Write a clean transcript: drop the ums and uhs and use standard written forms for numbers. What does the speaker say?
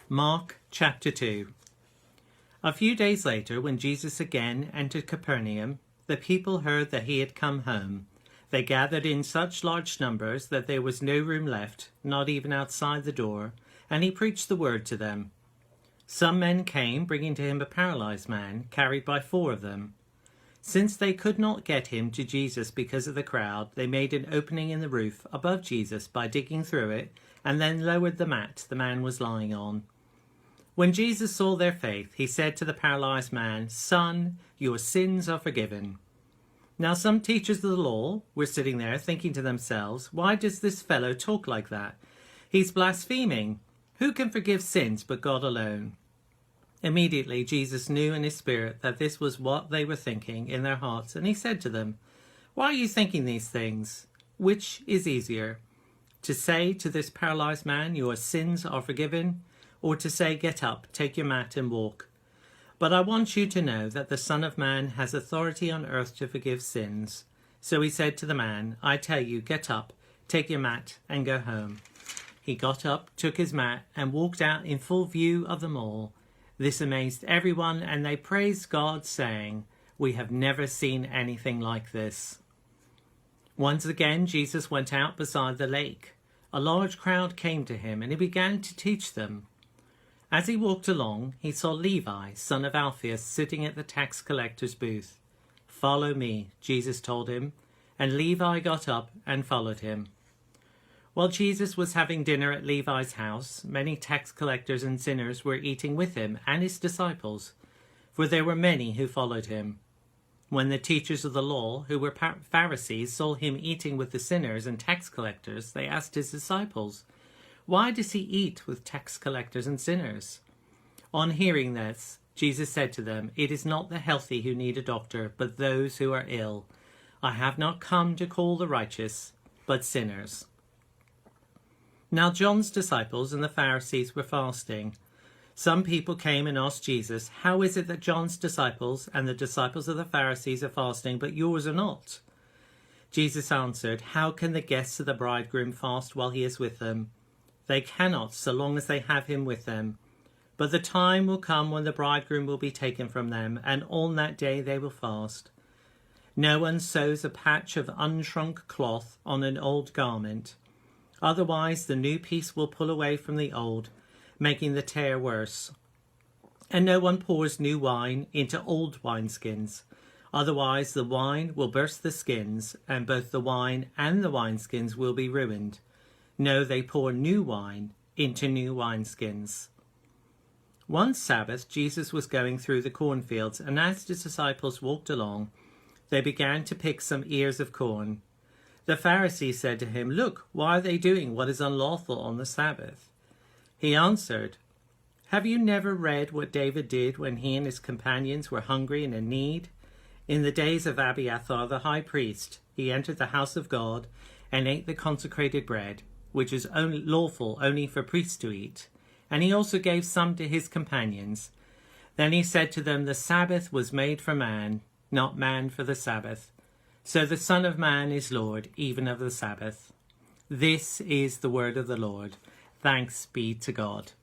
Mark chapter 2. A few days later, when Jesus again entered Capernaum, the people heard that he had come home. They gathered in such large numbers that there was no room left, not even outside the door, and he preached the word to them. Some men came, bringing to him a paralyzed man, carried by 4 of them. Since they could not get him to Jesus because of the crowd, they made an opening in the roof above Jesus by digging through it, and then lowered the mat the man was lying on. When Jesus saw their faith, he said to the paralyzed man, "Son, your sins are forgiven." Now some teachers of the law were sitting there thinking to themselves, "Why does this fellow talk like that? He's blaspheming. Who can forgive sins but God alone?" Immediately Jesus knew in his spirit that this was what they were thinking in their hearts, and he said to them, "Why are you thinking these things? Which is easier, to say to this paralyzed man, 'Your sins are forgiven,' or to say, 'Get up, take your mat and walk'? But I want you to know that the Son of Man has authority on earth to forgive sins." So he said to the man, "I tell you, get up, take your mat and go home." He got up, took his mat, and walked out in full view of them all. This amazed everyone, and they praised God, saying, "We have never seen anything like this." Once again Jesus went out beside the lake. A large crowd came to him, and he began to teach them. As he walked along, he saw Levi, son of Alphaeus, sitting at the tax collector's booth. "Follow me," Jesus told him, and Levi got up and followed him. While Jesus was having dinner at Levi's house, many tax collectors and sinners were eating with him and his disciples, for there were many who followed him. When the teachers of the law, who were Pharisees, saw him eating with the sinners and tax collectors, they asked his disciples, "Why does he eat with tax collectors and sinners?" On hearing this, Jesus said to them, "It is not the healthy who need a doctor, but those who are ill. I have not come to call the righteous, but sinners." Now John's disciples and the Pharisees were fasting. Some people came and asked Jesus, "How is it that John's disciples and the disciples of the Pharisees are fasting, but yours are not?" Jesus answered, "How can the guests of the bridegroom fast while he is with them? They cannot, so long as they have him with them. But the time will come when the bridegroom will be taken from them, and on that day they will fast. No one sews a patch of unshrunk cloth on an old garment. Otherwise the new piece will pull away from the old, making the tear worse. And no one pours new wine into old wineskins. Otherwise the wine will burst the skins, and both the wine and the wineskins will be ruined. No, they pour new wine into new wineskins." One Sabbath, Jesus was going through the cornfields, and as his disciples walked along, they began to pick some ears of corn. The Pharisees said to him, "Look, why are they doing what is unlawful on the Sabbath?" He answered, "Have you never read what David did when he and his companions were hungry and in need? In the days of Abiathar the high priest, he entered the house of God and ate the consecrated bread, which is lawful only for priests to eat, and he also gave some to his companions. Then he said to them, 'The Sabbath was made for man, not man for the Sabbath. So the Son of Man is Lord, even of the Sabbath.' This is the word of the Lord. Thanks be to God."